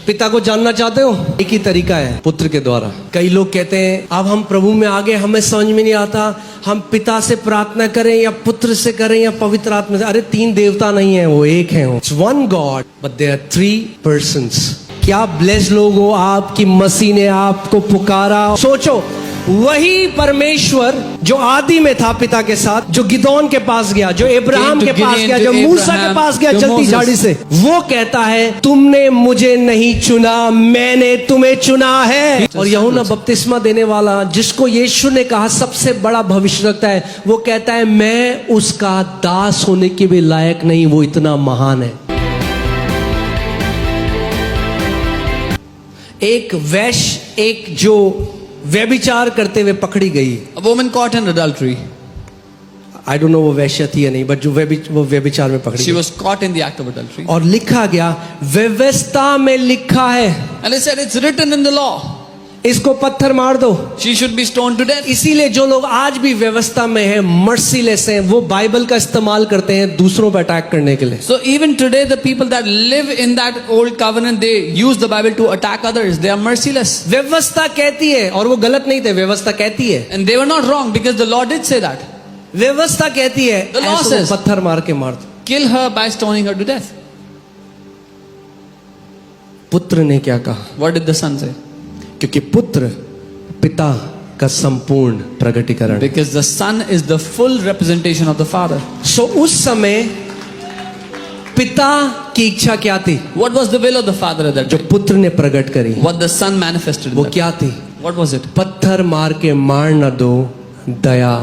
पिता को जानना चाहते हो? एक ही तरीका है, पुत्र के द्वारा। कई लोग कहते हैं अब हम प्रभु में आ गए, हमें समझ में नहीं आता हम पिता से प्रार्थना करें या पुत्र से करें या पवित्र आत्मा से। अरे तीन देवता नहीं है, वो एक है। It's one God but there are three persons. क्या ब्लेस्ड लोग हो आप कि मसीह ने आपको पुकारा। सोचो, वही परमेश्वर जो आदि में था पिता के साथ, जो गिदोन के पास गया, जो इब्राहिम के पास गया, जो मूसा के पास गया जलती झाड़ी से, वो कहता है तुमने मुझे नहीं चुना, मैंने तुम्हें चुना है। और यूहन्ना बपतिस्मा देने वाला, जिसको यीशु ने कहा सबसे बड़ा भविष्यवक्ता है, वो कहता है मैं उसका दास होने के भी लायक नहीं, वो इतना महान है। एक वैश्य, एक जो व्यभिचार करते हुए पकड़ी गई। A woman caught in adultery. I don't know वो वैश्य थी या नहीं, बट जो वो व्यभिचार में पकड़ी She गई। was caught in the act of adultery. और लिखा गया, व्यवस्था में लिखा है, And it said it's written in the law. इसको पत्थर मार दो। She should be stoned to death. इसीलिए जो लोग आज भी व्यवस्था में हैं, मर्सीलेस हैं, वो बाइबल का इस्तेमाल करते हैं दूसरों पर अटैक करने के लिए। So even today the people that live in that old covenant, they use the Bible to attack others. They are merciless. व्यवस्था कहती है, और वो गलत नहीं थे, व्यवस्था कहती है, And they were not wrong because the law did say that. व्यवस्था कहती है The law ऐसे says- पत्थर मार के मार दो। Kill her by stoning her to death. पुत्र ने क्या कहा? What did the son say? क्योंकि पुत्र पिता का संपूर्ण प्रकटीकरण। Because the son is the full representation of the father. सो उस समय पिता की इच्छा क्या थी? What was the will of the father at that जो time? पुत्र ने प्रकट करी, What the son manifested in वो that. क्या थी? What was it? पत्थर मार के मार न दो, दया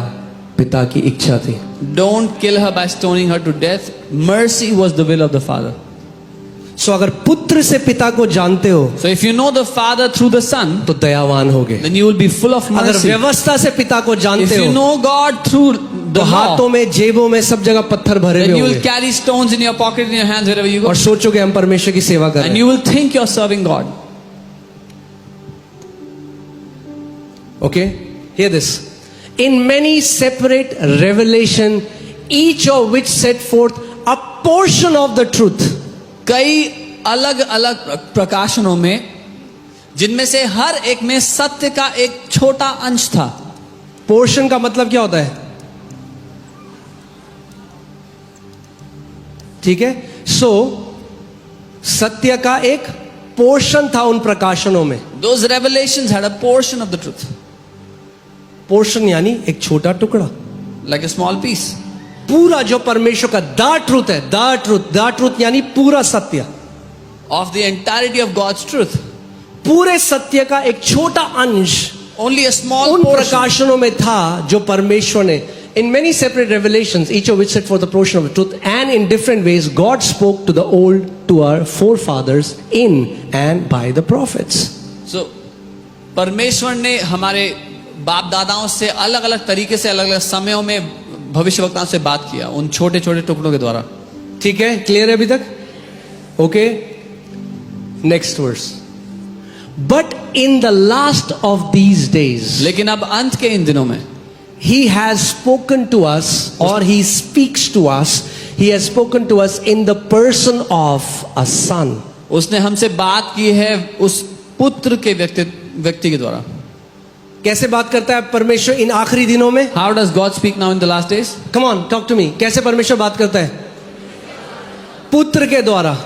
पिता की इच्छा थी। Don't kill her by stoning her to death. Mercy was the will of the father. सो अगर पुत्र से पिता को जानते हो So if you know the father through the son, तो दयावान होगे। then you will be full of अगर mercy. व्यवस्था से पिता को If जानते you हो know God through तो the हाथों law, में, जेबों में, सब जगह पत्थर भरे then हुए you will होंगे carry stones in your pocket, in your hands, wherever you go. और सोचोगे हम परमेश्वर की सेवा कर रहे And हैं। you will think you're serving God. Okay, hear this. In many separate revelation, each of which set forth a portion of the truth. कई अलग अलग प्रकाशनों में, जिनमें से हर एक में सत्य का एक छोटा अंश था। पोर्शन का मतलब क्या होता है? ठीक है, सो सत्य का एक पोर्शन था उन प्रकाशनों में। Those revelations had a portion of the truth, portion यानी एक छोटा टुकड़ा। like a small piece. पूरा जो परमेश्वर का द ट्रूथ है, द ट्रूथ यानी पूरा सत्य, Of the entirety of God's truth. पूरे सत्य का एक छोटा अंश Only a small उन portion. प्रकाशनों में था जो परमेश्वर ने, in many separate revelations, each of which set forth the portion of the truth, and in different ways God spoke to the old, to our forefathers in and by the prophets. So परमेश्वर ने हमारे बाप दादाओं से अलग अलग तरीके से, अलग अलग समयों में भविष्यवक्ताओं से बात किया, उन छोटे छोटे टुकड़ों के द्वारा। ठीक है, क्लियर है अभी तक? Okay, next verse. But in the last of these days, लेकिन अब अंत के इन दिनों में, He has spoken to us, or He speaks to us. He has spoken to us in the person of a son. उसने हमसे बात की है उस पुत्र के व्यक्ति के द्वारा। कैसे बात करता है परमेश्वर इन आखिरी दिनों में? How does God speak now in the last days? Come on, talk to me. कैसे परमेश्वर बात करता है? पुत्र के द्वारा।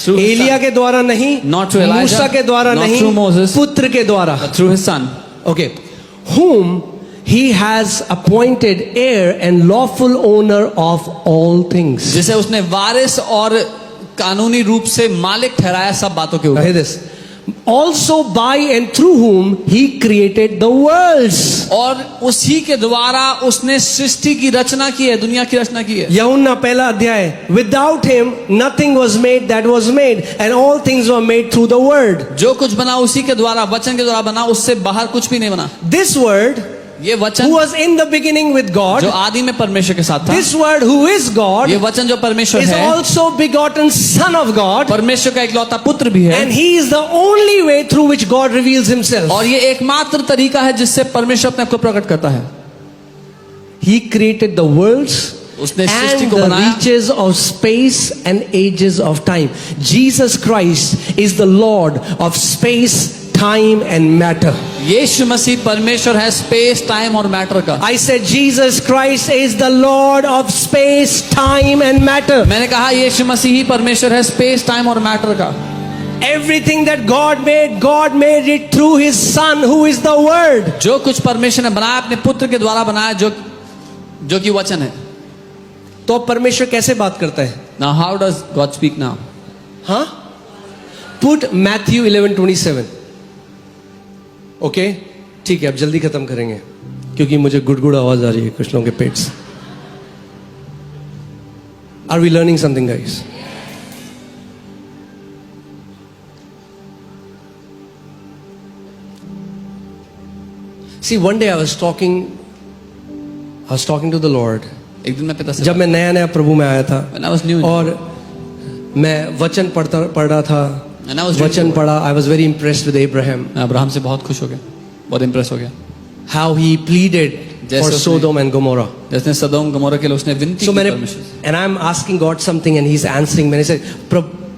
Through his Elia son. के द्वारा नहीं, Not through Elijah, मूसा के द्वारा not नहीं, through Moses, पुत्र के द्वारा। But through his son. Okay, whom He has appointed heir and lawful owner of all things. जिसे उसने वारिस और कानूनी रूप से मालिक ठहराया सब बातों के Now hear ऊपर। this. Also by and through whom He created the worlds. और उसी के द्वारा उसने सृष्टि की रचना की है, दुनिया की रचना की है। यूहन्ना पहला अध्याय, Without Him nothing was made that was made, and all things were made through the Word. जो कुछ बना उसी के द्वारा, वचन के द्वारा बना, उससे बाहर कुछ भी नहीं बना। This Word, ये who वचन was in the beginning with God, जो आदि में परमेश्वर के साथ था, this Word who is God, ये वचन जो परमेश्वर is है, also begotten Son of God, परमेश्वर का इकलौता पुत्र भी है। and He is the only way through which God reveals Himself. और ये एकमात्र तरीका है जिससे परमेश्वर अपने आप को प्रकट करता है। He created the worlds उसने सृष्टि and को the बनाया reaches of space and ages of time. Jesus Christ is the Lord of space, time and matter. यीशु मसीह परमेश्वर है स्पेस टाइम और मैटर का। I said Jesus Christ is the Lord of space, time and matter. मैंने कहा यीशु मसीह ही परमेश्वर है space time और matter का। Everything that God made it through His Son, who is the Word. जो कुछ परमेश्वर ने बनाया अपने पुत्र के द्वारा बनाया, जो कि वचन है। तो अब परमेश्वर कैसे बात करता है? Now how does God speak now? हाँ? Put Matthew 11:27. ओके, ठीक है, अब जल्दी खत्म करेंगे क्योंकि मुझे गुड़गुड़ आवाज आ रही है कुछ लोगों के पेट से। Are we learning something, guys? See, one day I was talking to the Lord. एक दिन मैं पिता से जब मैं नया प्रभु में आया था When I was new in और मैं वचन पढ़ रहा था, And I was reading वचन the word. पढ़ा। I was very impressed with Abraham, मैं अब्राहम से बहुत खुश हो गया, बहुत इम्प्रेस हो गया। how he pleaded जैसे for उसने- Sodom and Gomorrah. जिसने सदोम गमोरा के लिए उसने विनती So की मैंने परमेश्वर से। and I'm asking God something and He's answering. मैंने said,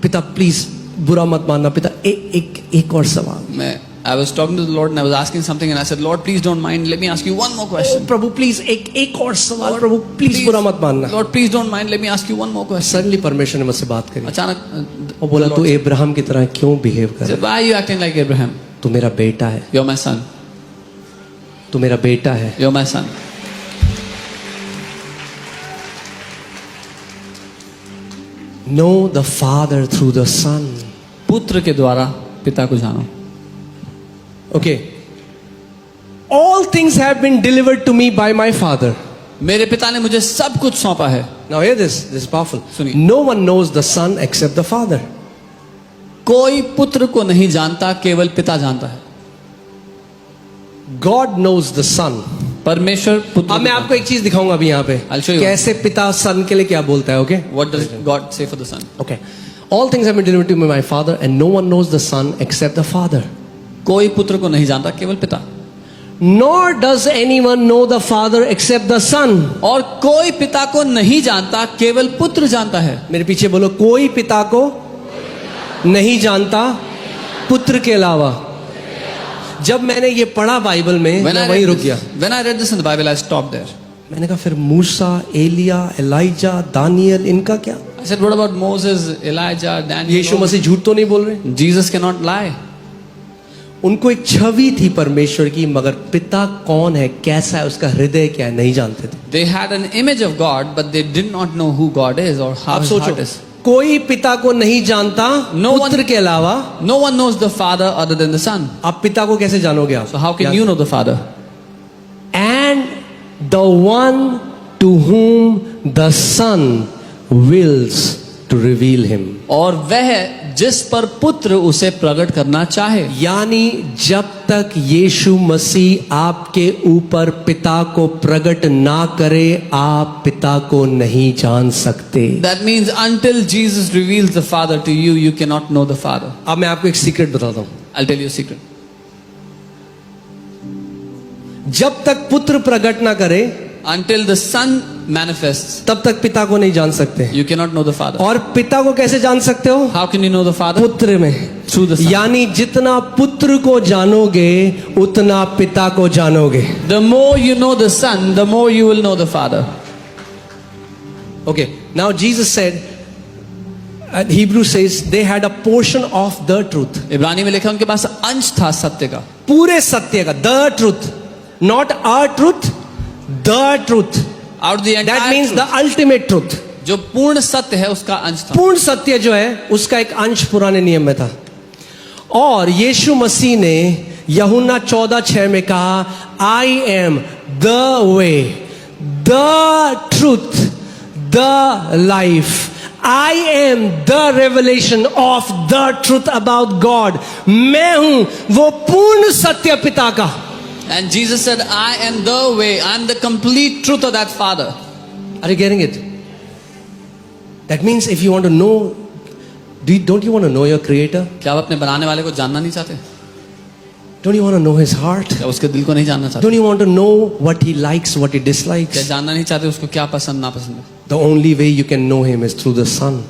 पिता प्लीज बुरा मत मानना पिता, एक और सवाल। I was talking to the Lord and I was asking something and I said, Lord, please don't mind. Let me ask you one more question. Prabhu please एक और सवाल, प्रभु प्लीज बुरा मत मानना। Lord, please don't mind. Let me ask you one more question. Suddenly परमेश्वर ने मुझसे बात करी अचानक और बोला, तू अब्राहम की तरह क्यों बिहेव कर I रहा said, why are you acting like Abraham? है? तू मेरा बेटा है, You're my son. तू मेरा बेटा है। You're my son. Know the Father through the Son. पुत्र के द्वारा पिता को जानो। Okay. All things have been delivered to me by my Father. मेरे पिता ने मुझे सब कुछ सौंपा है। Now hear this is powerful. सुनिए। No one knows the Son except the Father. कोई पुत्र को नहीं जानता, केवल पिता जानता है। God knows the Son. परमेश्वर पुत्र अब मैं आपको एक चीज दिखाऊंगा अभी यहाँ पे, I'll show you. कैसे पिता सन के लिए क्या बोलता है। Okay, What does God say for the son? okay. All things have been delivered to me by my Father, and no one knows the Son except the Father. कोई पुत्र को नहीं जानता, केवल पिता। Nor does anyone know the Father except the Son. और कोई पिता को नहीं जानता, केवल पुत्र जानता है। मेरे पीछे बोलो, कोई पिता को नहीं जानता पुत्र के अलावा। जब मैंने ये पढ़ा बाइबल में, मैं वहीं रुक गया। When I read this in the Bible, I stopped there. मैंने कहा फिर मूसा, एलिया, एलाइजा, दानियल, इनका क्या? I said, what about Moses, Elijah, Daniel? यीशु मसीह झूठ तो नहीं बोल रहे? Jesus cannot lie. उनको एक छवि थी परमेश्वर की, मगर पिता कौन है, कैसा है, उसका हृदय क्या है, नहीं जानते थे। They had an image of God, but they did not know who God is or how आप his सोचो, heart is. कोई पिता को नहीं जानता पुत्र के अलावा। No one knows the Father other than the Son. आप पिता को कैसे जानोगे आप? So how can you know the Father? And the one to whom the Son wills to reveal him. और वह जिस पर पुत्र उसे प्रकट करना चाहे। यानी जब तक यीशु मसीह आपके ऊपर पिता को प्रकट ना करे, आप पिता को नहीं जान सकते। That means until Jesus reveals the Father to you, you cannot know the Father. अब मैं आपको एक सीक्रेट बताता हूं। I'll tell you a secret. जब तक पुत्र प्रकट ना करे, Until the Son manifests, तब तक पिता को नहीं जान सकते। you cannot know the Father. और पिता को कैसे जान सकते हो? How can you know the Father? पुत्र में। Through the Son. यानी जितना पुत्र को जानोगे उतना पिता को जानोगे। The more you know the Son, the more you will know the Father. Okay, now Jesus said, Hebrew says they had a portion of the truth. इब्रानी में लिखा उनके पास अंश था सत्य का। पूरे सत्य का, the truth, not our truth, the truth. Out of the entire That means truth. the ultimate truth. जो पूर्ण सत्य है उसका अंश था। पूर्ण सत्य जो है उसका एक अंश पुराने नियम में था। और यीशु मसीह ने यूहन्ना 14:6 में कहा, I am the way, the truth, the life, I am the revelation of the truth about God. मैं हूं वो पूर्ण सत्य पिता का। And Jesus said, I am the way, I am the complete truth of that Father. Are you getting it? That means if you want to know, don't you want to know your creator? क्या आप अपने बनाने वाले को जानना नहीं चाहते? Don't you want to know his heart? क्या उसके दिल को नहीं जानना चाहते? Don't you want to know what he likes, what he क्या dislikes? जानना नहीं चाहते उसको क्या पसंद नापसंद है? The only way you can know him is through the Son.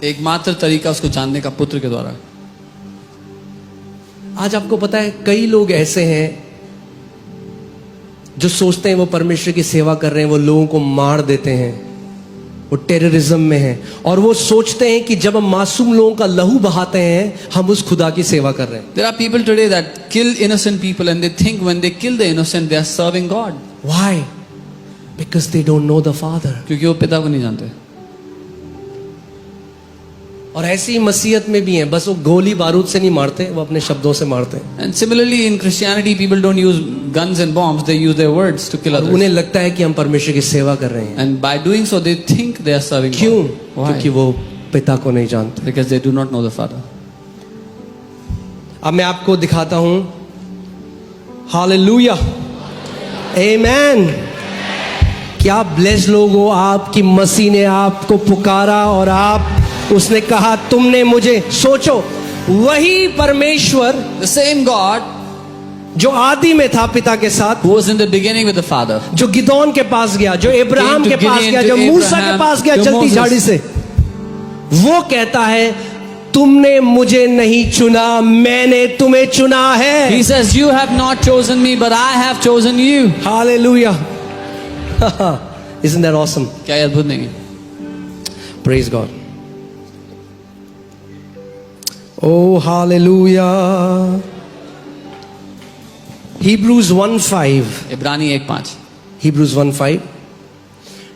एकमात्र तरीका उसको जानने का पुत्र के द्वारा है। आज आपको पता है कई लोग ऐसे हैं जो सोचते हैं वो परमेश्वर की सेवा कर रहे हैं, वो लोगों को मार देते हैं, वो टेररिज्म में हैं, और वो सोचते हैं कि जब हम मासूम लोगों का लहू बहाते हैं हम उस खुदा की सेवा कर रहे हैं। There are people today that kill innocent people and they think when they kill the innocent they are serving God. Why? Because they don't know the Father. क्योंकि वो पिता को नहीं जानते। और ऐसी मसीहत में भी हैं, बस वो गोली बारूद से नहीं मारते, वो अपने शब्दों से मारते हैं। And similarly in Christianity people don't use guns and bombs, they use their words to kill और others. उन्हें लगता है कि हम परमेश्वर की सेवा कर रहे हैं। And by doing so they think they are serving क्यों? God. Why? क्योंकि वो पिता को नहीं जानते। Because they do not know the Father. अब मैं आपको दिखाता हूं। हालेलुया, आमेन। क्या ब्लेस्ड लोग हो आप कि मसीह ने आपको पुकारा और आप उसने कहा तुमने मुझे। सोचो, वही परमेश्वर The same God जो आदि में था पिता के साथ, who was in the beginning with the Father, जो गिदोन के पास गया, जो इब्राहिम Came के to पास Gideon, गया, to जो मूसा के Abraham, पास गया to जलती Moses. झाड़ी से, वो कहता है तुमने मुझे नहीं चुना, मैंने तुम्हें चुना है। He says, you have not chosen me but I have chosen you. Hallelujah. Isn't that awesome? क्या ये अद्भुत नहीं है? Praise God. Oh, hallelujah. Hebrews 1:5. इब्रानी 1:5। Hebrews 1:5.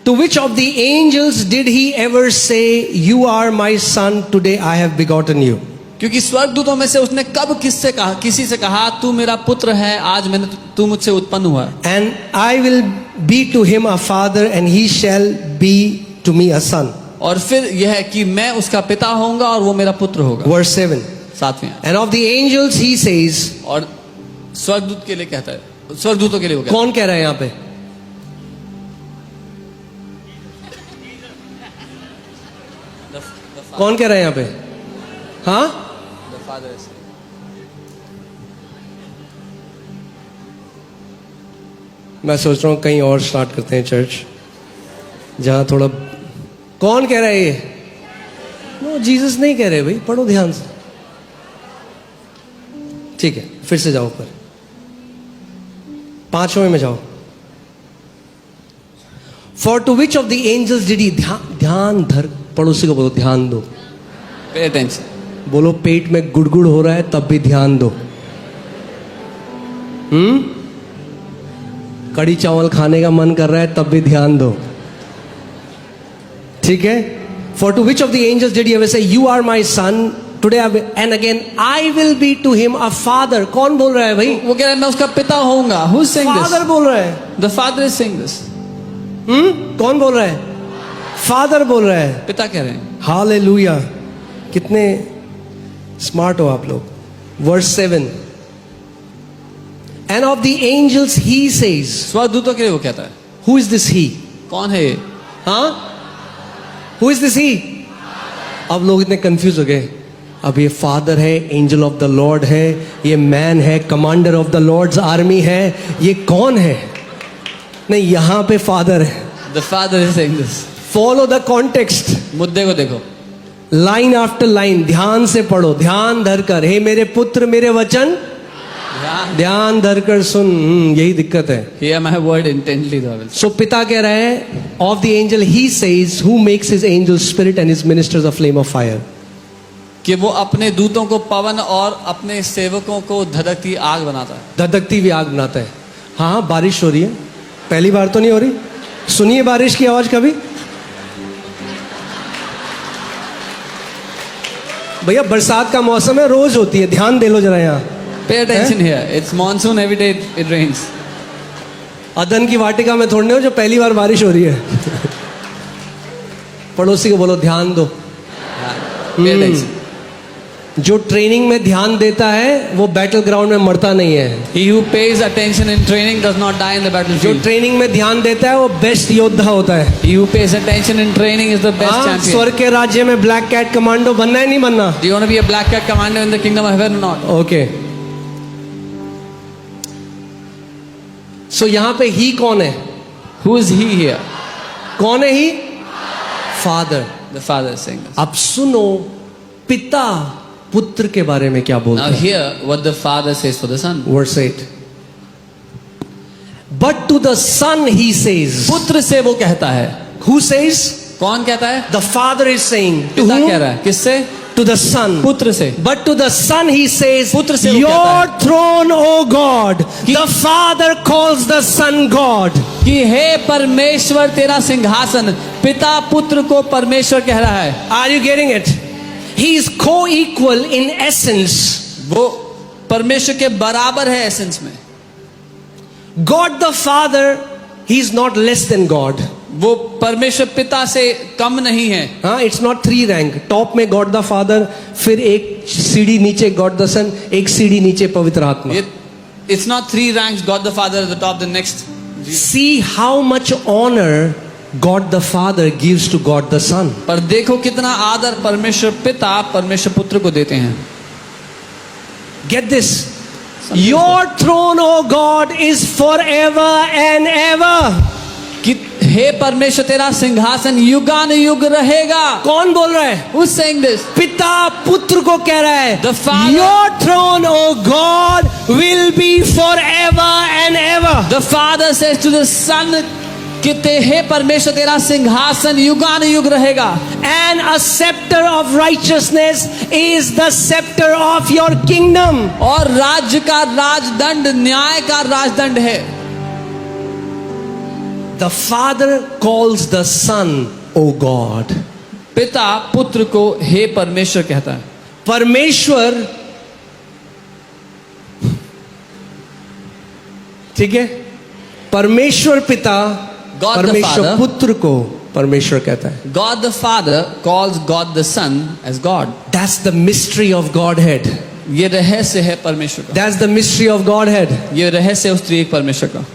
To which of the angels did he ever say, "You are my son; today I have begotten you"? क्योंकि स्वर्गदूतों में से उसने कब किससे कहा, किसी से कहा तू मेरा पुत्र है, आज मैंने तू मुझसे उत्पन्न हुआ है। And I will be to him a father, and he shall be to me a son. और फिर यह है कि मैं उसका पिता होऊंगा और वो मेरा पुत्र होगा। Verse 7. 7वें। And of the angels he says, और स्वर्गदूत के लिए कहता है, स्वर्गदूतों के लिए वो कहता कौन कह रहा है यहाँ पे? कौन कह रहा है यहाँ पे? हाँ, है मैं सोच रहा हूँ कहीं और स्टार्ट करते हैं चर्च, जहां थोड़ा। कौन कह रहा है ये? नो, जीसस नहीं कह रहे भाई, पढ़ो ध्यान से। ठीक है, फिर से जाओ ऊपर, 5वें में जाओ। For to which of the angels did he, ध्यान धर, पड़ोसी को बोलो ध्यान दो। Pay attention. बोलो पेट में गुड़गुड़ हो रहा है तब भी ध्यान दो। कड़ी चावल खाने का मन कर रहा है तब भी ध्यान दो। ठीक है? For to which of the angels did he ever say, you are my son, today and again I will be to him a father. कौन बोल रहा है भाई? वो कह रहा है मैं उसका पिता होऊंगा। Who is saying this? Father बोल रहा है। The Father is saying this. कौन बोल रहा है? फादर बोल रहा है। पिता कह रहे हैं। हालेलुया, कितने स्मार्ट हो आप लोग। Verse 7, end of the angels he says, स्वर्गदूतों के लिए वो कहता है। Who is this he? कौन है ये? हाँ, हु इज दिस ही? अब लोग इतने कंफ्यूज हो गए। अब ये फादर है, एंजल ऑफ द लॉर्ड है, ये मैन है, commander of the Lord's army है, ये कौन है? नहीं, यहां पे फादर है। The Father is saying this. Follow the context, मुद्दे को देखो, लाइन आफ्टर लाइन, ध्यान से पढ़ो, ध्यान धरकर। हे मेरे पुत्र, मेरे वचन ध्यान धरकर सुन। यही दिक्कत है। Hear my word intently, thou wilt. सो पिता कह रहा है, of the angel he says, who makes his angel spirit and his ministers a flame of fire. कि वो अपने दूतों को पवन और अपने सेवकों को धधकती आग बनाता है। धधकती हुई आग बनाता है। हाँ, बारिश हो रही है, पहली बार तो नहीं हो रही। सुनिए बारिश की आवाज कभी। भैया बरसात का मौसम है, रोज होती है, ध्यान दे लो जरा। यहाँ Pay attention here. It's monsoon, every day it rains. अदन की वाटिका में थोड़ने हो जो पहली बार बारिश हो रही है। पड़ोसी को बोलो ध्यान दो। Pay attention. जो ट्रेनिंग में ध्यान देता है वो बैटल ग्राउंड में मरता नहीं है। He who pays attention in training does not die in the जो battlefield. ट्रेनिंग में ध्यान देता है वो बेस्ट योद्धा होता है। He who pays attention in training is the best हाँ, champion. स्वर्ग के राज्य में ब्लैक कैट कमांडो बनना है नहीं बनना? Do you want to be a black cat commander in the kingdom of heaven or not? Okay, so यहां पे ही कौन है? Who is he here? कौन है ही? Father. The Father is saying this. अब सुनो पिता पुत्र के बारे में क्या बोलता Now है. hear what the Father says for the Son. Verse 8. But to the Son he says. पुत्र से वो कहता है. Who says? कौन कहता है? The Father is saying. To पिता whom? कह रहा है. किससे? To the Son. पुत्र से. But to the Son he says, पुत्र से वो your कहता throne, O God. The Father calls the Son God. कि हे परमेश्वर तेरा सिंहासन. पिता पुत्र को परमेश्वर कह रहा है. Are you getting it? He is co-equal in essence. वो परमेश्वर के बराबर है एसेंस में. God the Father, he is not less than God. वो परमेश्वर पिता से कम नहीं है. हाँ, it's not 3 rank. टॉप में God the Father, फिर एक सीढ़ी नीचे God the Son, एक सीढ़ी नीचे पवित्र आत्मा. It's not 3 ranks. God the Father at the top, the next. See how much honor God the Father gives to God the Son. पर देखो कितना आदर परमेश्वर पिता परमेश्वर पुत्र को देते हैं. Get this. Your throne, O God, is forever and ever. कि हे परमेश्वर तेरा सिंहासन युगान युग रहेगा. कौन बोल रहा है? Who's saying this? पिता पुत्र को कह रहा है. The Father. Your throne, O God, will be forever and ever. The Father says to the Son कि हे परमेश्वर तेरा सिंहासन युगान युग रहेगा. And a scepter of righteousness is the scepter of your kingdom. और राज्य का राजदंड न्याय का राजदंड है. The Father calls the Son, O God. पिता पुत्र को हे परमेश्वर कहता है. परमेश्वर, ठीक है, परमेश्वर पिता God the परमेश्वर Father. पुत्र को परमेश्वर कहता है. God the Father calls God the Son as God. That's the mystery of Godhead. ये रहस्य है परमेश्वर का. That's the mystery of Godhead. ये रहस्य उस त्रिएक परमेश्वर का.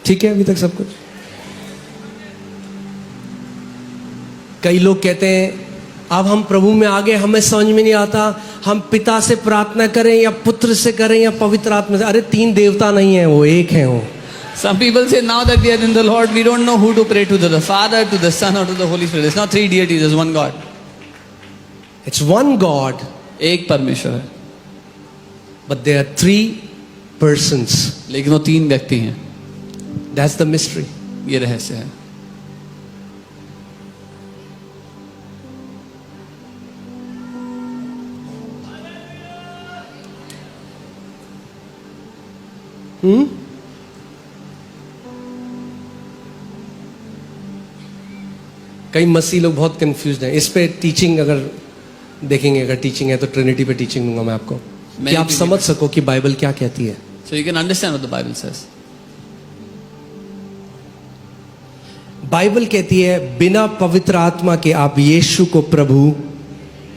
ठीक है अभी तक सब कुछ. कई लोग कहते हैं अब हम प्रभु में आ गए, हमें समझ में नहीं आता हम पिता से प्रार्थना करें या पुत्र से करें या पवित्र आत्मा से. अरे 3 देवता नहीं है, वो एक है. वो Some people say now that we are in the Lord, we don't know who to pray to the Father, to the Son, or to the Holy Spirit. It's not 3 deities, there's one God. It's one God, एक परमेश्वर है. but there are 3 persons. लेकिन वो 3 व्यक्ति हैं. That's the mystery. ये रहस्य है. कई मसीह लोग बहुत कंफ्यूज्ड हैं इस पे. टीचिंग अगर देखेंगे, अगर टीचिंग है तो ट्रिनिटी पे टीचिंग दूंगा मैं आपको, कि आप समझ सको कि बाइबल क्या कहती है. So you can understand what the Bible says. Bible कहती है बिना पवित्र आत्मा के आप यीशु को प्रभु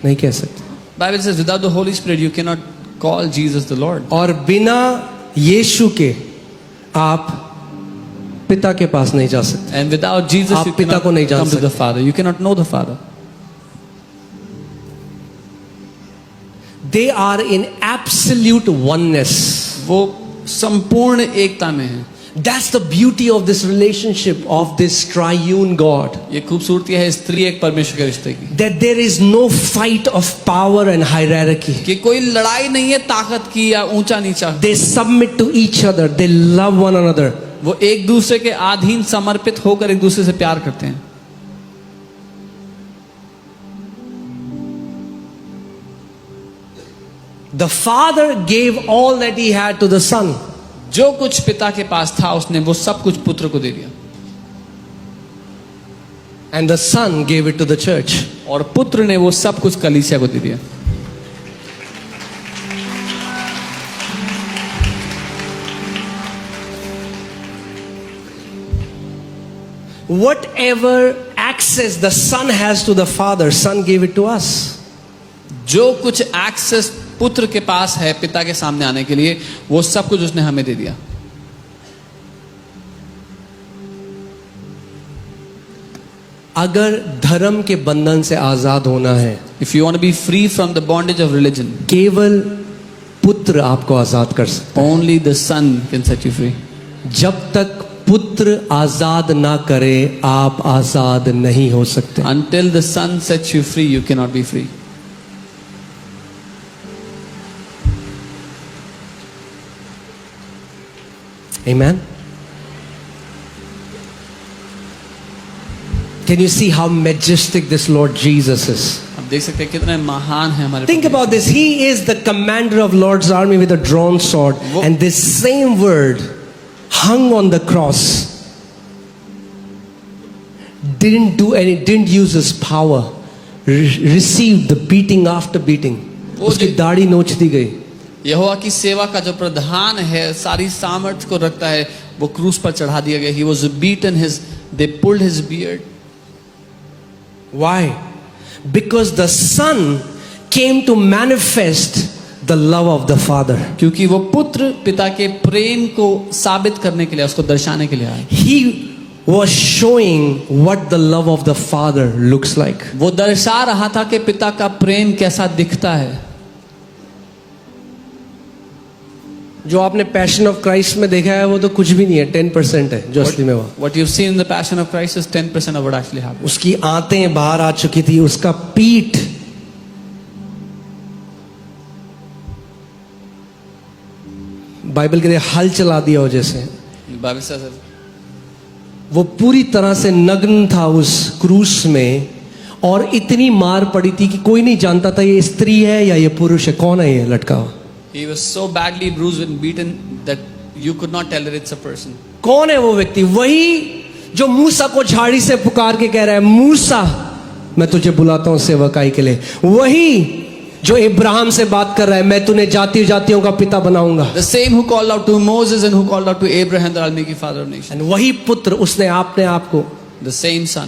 नहीं कह सकते. Bible says without the Holy Spirit you cannot call Jesus the Lord. और बिना यीशु के आप पिता के पास नहीं जा सकते. And without Jesus आप you पिता cannot को नहीं जान come to the सकते. Father. You cannot know the Father. They are in absolute oneness. वो संपूर्ण एकता में है. That's the beauty of this relationship of this triune God. ये खूबसूरती है इस त्रिएक परमेश्वर के रिश्ते की. That there is no fight of power and hierarchy. कि कोई लड़ाई नहीं है ताकत की या ऊंचा नीचा. They submit to each other. They love one another. वो एक दूसरे के अधीन समर्पित होकर एक दूसरे से प्यार करते हैं. The Father gave all that he had to the Son. जो कुछ पिता के पास था उसने वो सब कुछ पुत्र को दे दिया. And the Son gave it to the church. और पुत्र ने वो सब कुछ कलीसिया को दे दिया. Whatever access the Son has to the Father, Son gave it to us. जो कुछ एक्सेस पुत्र के पास है पिता के सामने आने के लिए वो सब कुछ उसने हमें दे दिया. अगर धर्म के बंधन से आजाद होना है, If you want to be free from the bondage of religion, केवल पुत्र आपको आजाद कर सकता Only the Son can set you free. है। जब तक पुत्र आजाद ना करे आप आजाद नहीं हो सकते। Until the Son sets you free, you cannot be free. Amen. Can you see how majestic this Lord Jesus is? आप देख सकते हैं कितने महान है हमारे Think Prabhu about this. He is the commander of Lord's army with a drawn sword, Wo- and this same word hung on the cross. Didn't use his power. Received the beating after beating. वो उसकी जो- दाढ़ी नोच दी गई। यहोवा की सेवा का जो प्रधान है, सारी सामर्थ को रखता है, वो क्रूस पर चढ़ा दिया गया. He was beaten, they pulled his beard. Why? Because the Son came to manifest the love of the Father. क्योंकि वो पुत्र पिता के प्रेम को साबित करने के लिए, उसको दर्शाने के लिए आए. He was showing what the love of the Father looks like. वो दर्शा रहा था कि पिता का प्रेम कैसा दिखता है. जो आपने पैशन ऑफ क्राइस्ट में देखा है वो तो कुछ भी नहीं है, 10% है जो असली में हुआ। What you've seen in the Passion of Christ is 10% of what actually happened. उसकी आंतें बाहर आ चुकी थी, उसका पीठ बाइबल के लिए हल चला दिया हो जैसे। The Bible says that वो पूरी तरह से नग्न था उस क्रूस में, और इतनी मार पड़ी थी कि कोई नहीं जानता था ये स्त्री है या ये पुरुष है, कौन है ये लटका हुआ, he was so badly bruised and beaten that you could not tell that it's a person. कौन है वो व्यक्ति? वही जो मूसा को झाड़ी से पुकार के कह रहा है, मूसा मैं तुझे बुलाता हूं सेवकाई के लिए। वही जो इब्राहिम से बात कर रहा है, मैं तुम्हें जाति जातियों का पिता बनाऊंगा। The same who called out to Moses and who called out to Abraham that I'll make you father of nations. And वही पुत्र, उसने अपने आप को, The same son.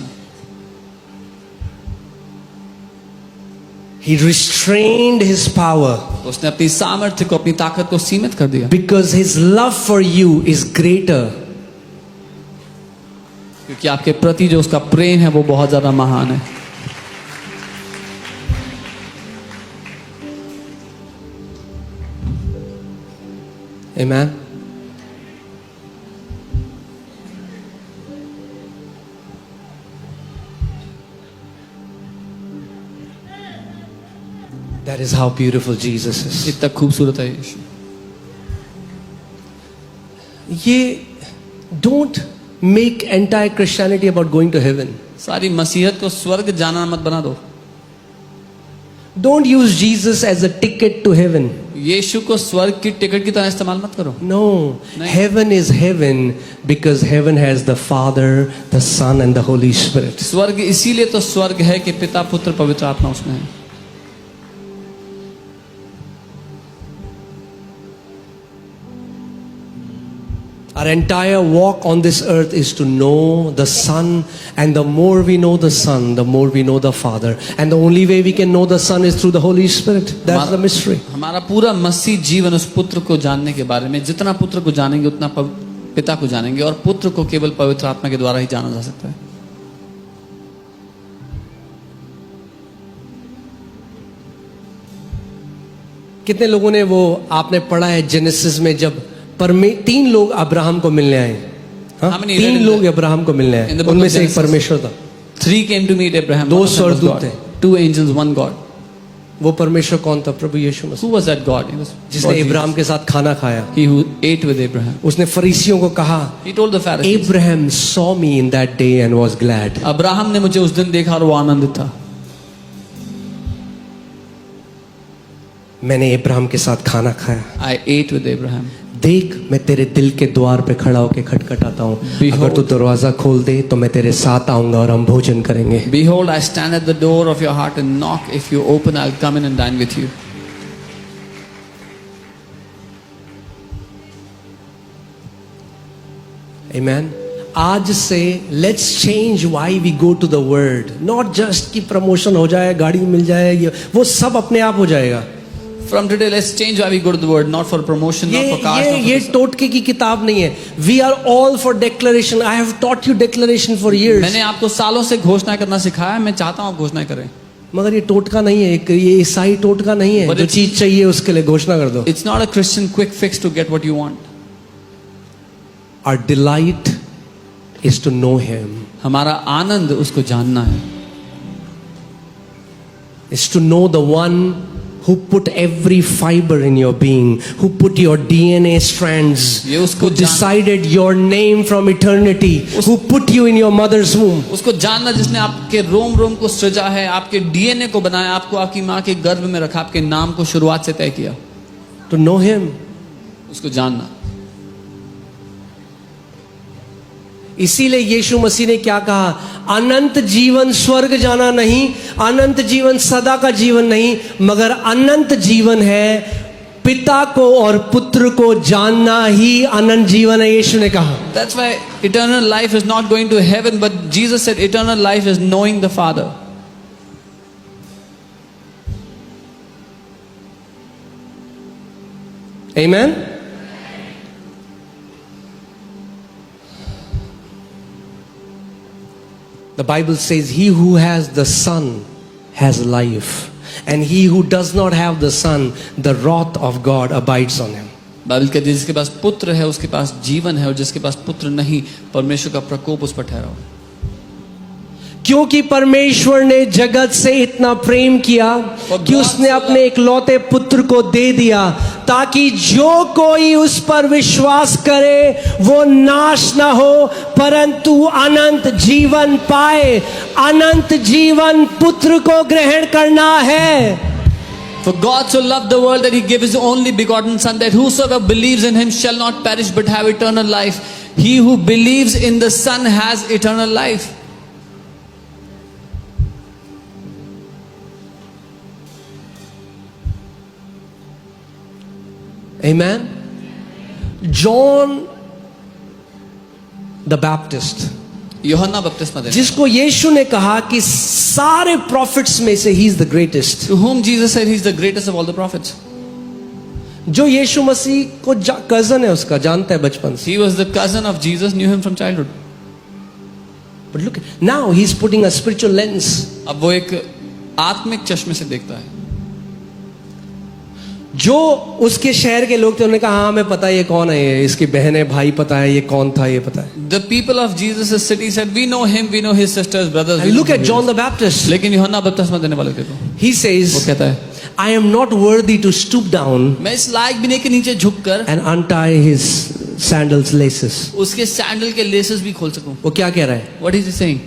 he restrained his power उसने अपनी सामर्थ्य को, अपनी ताकत को सीमित कर दिया, because his love for you is greater. क्योंकि आपके प्रति जो उसका प्रेम है वो बहुत ज्यादा महान है. Amen. That is how beautiful Jesus is. इतना खूबसूरत है यीशु. ये don't make entire Christianity about going to heaven. सारी मसीहत को स्वर्ग जाना मत बना दो. Don't use Jesus as a ticket to heaven. यीशु को स्वर्ग की टिकट की तरह इस्तेमाल मत करो. No, heaven is heaven because heaven has the Father, the Son and the Holy Spirit. स्वर्ग इसीलिए तो स्वर्ग है कि पिता, पुत्र, पवित्र आत्मा उसमें है. Our entire walk on this earth is to know the Son, and the more we know the Son, the more we know the Father. And the only way we can know the Son is through the Holy Spirit. That's the mystery. हमारा पूरा मसीह जीवन उस पुत्र को जानने के बारे में, जितना पुत्र को जानेंगे उतना पिता को जानेंगे, और पुत्र को केवल पवित्र आत्मा के द्वारा ही जाना जा सकता है. कितने लोगों ने वो आपने पढ़ा है जेनेसिस में, जब तीन लोग अब्राहम को मिलने आए, हाँ? How many read तीन in लोग the- अब्राहम को मिलने in आए, the book उनमें of से एक Genesis? परमेश्वर था। 3 came to meet Abraham. दो One of them was स्वर्गदूत God. थे। 2 angels, 1 God. वो परमेश्वर कौन था? प्रभु यीशु मसीह, Who was that God? It was जिसने God Jesus. इब्राहिम के साथ खाना खाया। He who ate with Abraham. उसने फरीसियों को कहा, He told the Pharisees, Abraham saw me in that day and was glad. Abraham ने मुझे उस दिन देखा और वो आनंदित था. मैंने इब्राहिम के साथ खाना खाया। I ate with Abraham. देख, मैं तेरे दिल के द्वार पे खड़ा होके खटखटाता हूँ, Behold. अगर तू दरवाजा खोल दे तो मैं तेरे साथ आऊंगा और हम भोजन करेंगे। Behold, I stand at the door of your heart and knock. If you open, I'll come in and dine with you. Amen. आज से let's change why we go to the word, not just कि promotion हो जाए, गाड़ी मिल जाए, वो सब अपने आप हो जाएगा। From today, let's change why we go to the word, not for promotion, not for cars. not for ये this. टोटके की किताब नहीं है। We are all for declaration. I have taught you declaration for years. मैंने आपको सालों से घोषणा करना सिखाया है, मैं चाहता हूँ आप घोषणा करें. मगर ये टोटका नहीं है, ये ईसाई टोटका नहीं है But जो it's- चीज चाहिए उसके लिए घोषणा कर दो. It's not a Christian quick fix to get what you want. Our delight is to know him, हमारा आनंद उसको जानना है, is to know the one who put every fiber in your being, who put your DNA strands, ये उसको who decided your name from eternity, who put you in your mother's womb. उसको जानना जिसने आपके रोम रोम को सृजा है, आपके डीएनए को बनाया, आपको आपकी माँ के गर्भ में रखा, आपके नाम को शुरुआत से तय किया. To know him. उसको जानना. इसीलिए यीशु मसीह ने क्या कहा, अनंत जीवन स्वर्ग जाना नहीं, अनंत जीवन सदा का जीवन नहीं, मगर अनंत जीवन है पिता को और पुत्र को जानना ही अनंत जीवन है, यीशु ने कहा. That's why eternal life is not going to heaven, but Jesus said eternal life is knowing the Father. Amen. The Bible says, he who has the Son has life, and he who does not have the Son, the wrath of God abides on him. Bible कहती है जिसके पास पुत्र है उसके पास जीवन है, और जिसके पास पुत्र नहीं परमेश्वर का प्रकोप उस पर ठहरा हुआ है. क्योंकि परमेश्वर ने जगत से इतना प्रेम किया कि उसने अपने इकलौते पुत्र को दे दिया, ताकि जो कोई उस पर विश्वास करे वो नाश ना हो परंतु अनंत जीवन पाए. अनंत जीवन पुत्र को ग्रहण करना है. For God so loved the world that he gave his only begotten Son, that whosoever believes in him shall not perish but have eternal life. He who believes in the Son has eternal life. Amen. John the Baptist, यूहन्ना बपतिस्मा देने, जिसको यीशु ने कहा कि सारे profits में से he is the greatest, to whom Jesus said he is the greatest of all the prophets. जो यीशु मसीह को कजन है उसका, जानता है बचपन से. He was the cousin of Jesus, knew him from childhood. But look, now he's putting a spiritual lens. अब वो एक आत्मिक चश्मे से देखता है. जो उसके शहर के लोग थे उन्होंने कहा हाँ हमें पता है ये कौन है, ये इसकी बहन है, भाई पता है, ये कौन था, ये पता है. The people of Jesus' city said, we know him, we know his sisters, brothers. we And know look who at he John is." the Baptist. लेकिन यूहन्ना बपतिस्मा देने वाले देखो, He वो says, कहता है I am not worthy to stoop down मैं इस लायक भी नहीं कि नीचे झुककर and untie his sandals laces. उसके सैंडल के लेसेस भी खोल सकूं. वो क्या कह रहा है? What is he saying?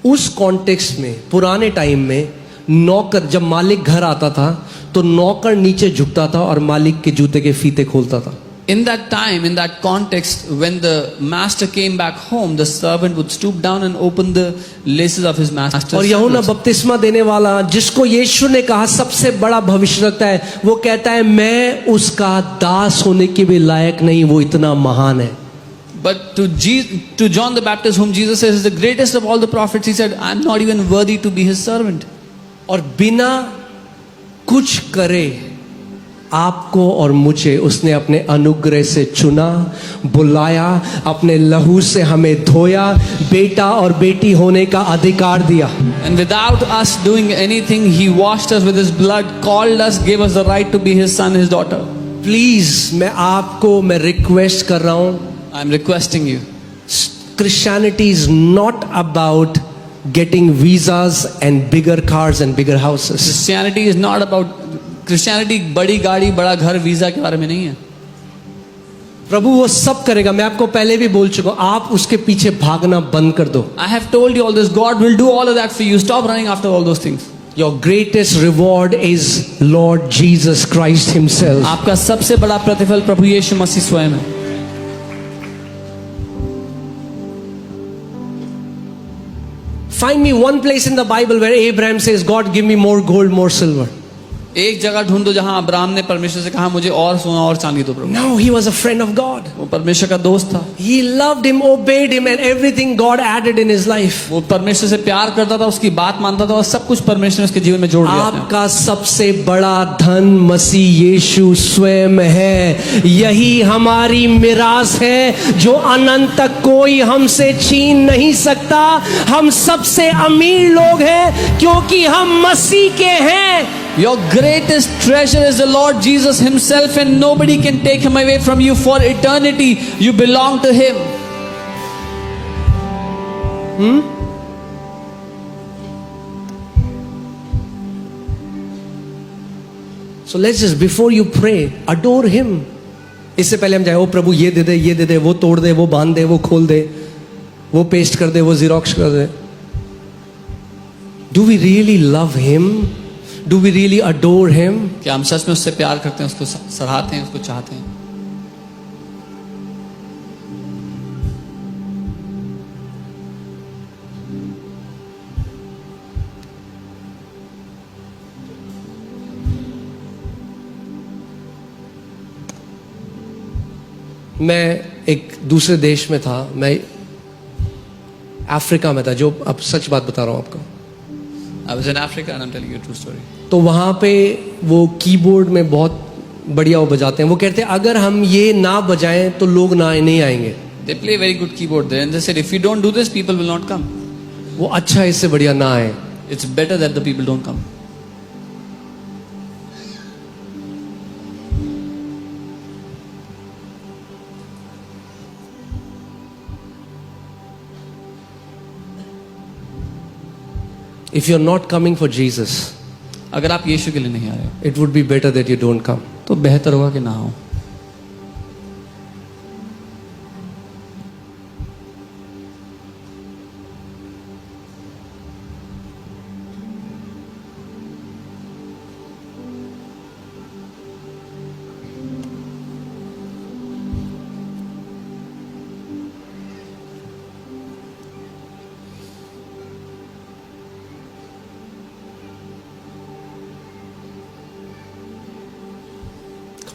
उस कॉन्टेक्स्ट में, पुराने टाइम में नौकर, जब मालिक घर आता था तो नौकर नीचे झुकता था और मालिक के जूते के फीते खोलता था. In that time, in that context, when the master came back home, the servant would stoop down and open the laces of his master's और यूहन्ना sandals. बपतिस्मा देने वाला, जिसको यीशु ने कहा सबसे बड़ा भविष्यवक्ता है, वो कहता है मैं उसका दास होने के भी लायक नहीं, वो इतना महान है. But to John the Baptist, whom Jesus says is the greatest of all the prophets, he said, I'm not even worthy to be his servant. और बिना कुछ करे आपको और मुझे उसने अपने अनुग्रह से चुना, बुलाया, अपने लहू से हमें धोया, बेटा और बेटी होने का अधिकार दिया. And without us doing anything, he washed us with his blood, called us, gave us the right to be his son, his daughter. Please मैं रिक्वेस्ट कर रहा हूं, I'm requesting you. Christianity is not about getting visas and bigger cars and bigger houses. Christianity is not about Christianity बड़ी गाड़ी बड़ा घर visa के बारे में नहीं है. प्रभु वो सब करेगा, मैं आपको पहले भी बोल चुका हूं, आप उसके पीछे भागना बंद कर दो. I have told you all this. God will do all of that for you. Stop running after all those things. Your greatest reward is Lord Jesus Christ himself. आपका सबसे बड़ा प्रतिफल प्रभु यीशु मसीह स्वयं है. Find me one place in the Bible where Abraham says, God give me more gold, more silver. एक जगह ढूंढो जहां अब्राहम ने परमेश्वर से कहा मुझे और सोना और चांदी दो प्रभु। No, he was a friend of God. वो परमेश्वर का दोस्त था, He loved him, obeyed him, and everything God added in his life. वो परमेश्वर से प्यार करता था, उसकी बात मानता था और सब कुछ परमेश्वर ने उसके जीवन में जोड़ दिया अपने आप। आपका सबसे बड़ा धन मसीह यीशु स्वयं है। यही हमारी मिरास है जो अनंत तक कोई हमसे छीन नहीं सकता। हम सबसे अमीर लोग हैं क्योंकि हम मसीह के हैं। Your greatest treasure is the Lord Jesus himself, and nobody can take him away from you for eternity. You belong to him. So let's just, before you pray, adore him. इससे पहले हम जाए, ओ प्रभु ये दे दे, ये दे दे, वो तोड़ दे, वो बांध दे, वो खोल दे, वो पेस्ट कर दे, वो जीरोक्स कर दे. Do we really love him? Do we really adore him? क्या हम सच में उससे प्यार करते हैं, उसको सराहते हैं, उसको चाहते हैं? मैं एक दूसरे देश में था, मैं अफ्रीका में था, जो अब सच बात बता रहा हूं आपको. I was in Africa and I'm telling you a true story. तो वहां पे वो कीबोर्ड में बहुत बढ़िया वो बजाते हैं. वो कहते हैं अगर हम ये ना बजाएं तो लोग ना नहीं आएंगे. They play very good keyboard there, and they said if you don't do this, people will not come. वो अच्छा, इससे बढ़िया ना आए. It's better that the people don't come. If you're not coming for Jesus, अगर आप यीशु के लिए नहीं आ रहे हो, it would be better that you don't come. तो बेहतर होगा कि ना हो.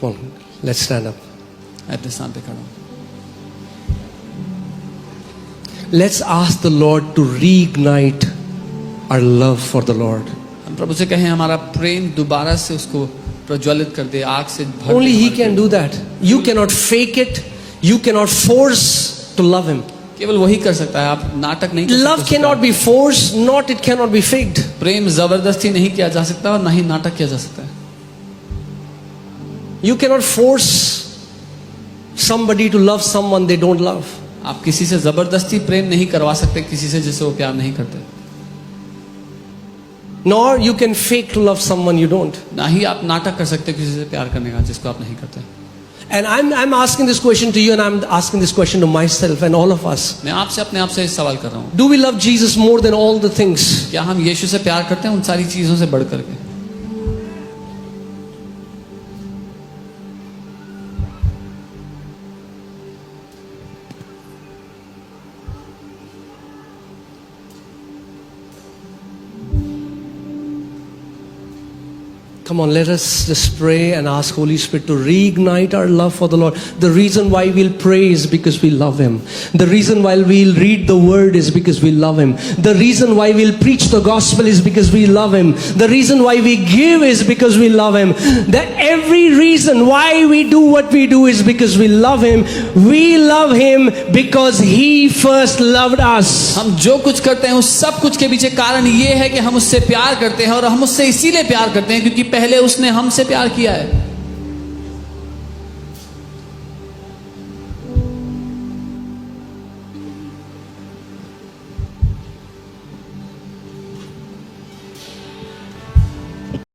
Come on, let's stand up. अपने साथ पे खड़ा हो. Let's ask the Lord to reignite our love for the Lord. हम प्रभु से कहें हमारा प्रेम दोबारा से उसको प्रज्वलित कर दे, आग से भर दे. Only He हमारे can do that. You cannot fake it. You cannot force to love Him. केवल वही कर सकता है, आप नाटक नहीं कर सकते. Love cannot be forced, not it cannot be faked. प्रेम जबरदस्ती नहीं किया जा सकता और ना ही नाटक किया जा सकता है. You cannot force somebody to love someone they don't love. आप किसी से जबरदस्ती प्रेम नहीं करवा सकते, किसी से जिसे वो प्यार नहीं करते. Nor you can fake to love someone you don't. ना ही आप नाटक कर सकते किसी से प्यार करने का जिसको आप नहीं करते. And I'm asking this question to you, and I'm asking this question to myself and all of us. मैं आपसे अपने आप से इस सवाल कर रहा हूँ, Do we love Jesus more than all the things? क्या हम यीशु से प्यार करते हैं उन सारी चीजों से बढ़ करके? Come on, let us just pray and ask Holy Spirit to reignite our love for the Lord. The reason why we'll pray is because we love Him. The reason why we'll read the Word is because we love Him. The reason why we'll preach the gospel is because we love Him. The reason why we give is because we love Him. That every reason why we do what we do is because we love Him. We love Him because He first loved us. हम जो कुछ करते हैं उस सब कुछ के पीछे कारण ये है कि हम उससे प्यार करते हैं, और हम उससे इसीलिए प्यार करते हैं क्योंकि पहले उसने हमसे प्यार किया है.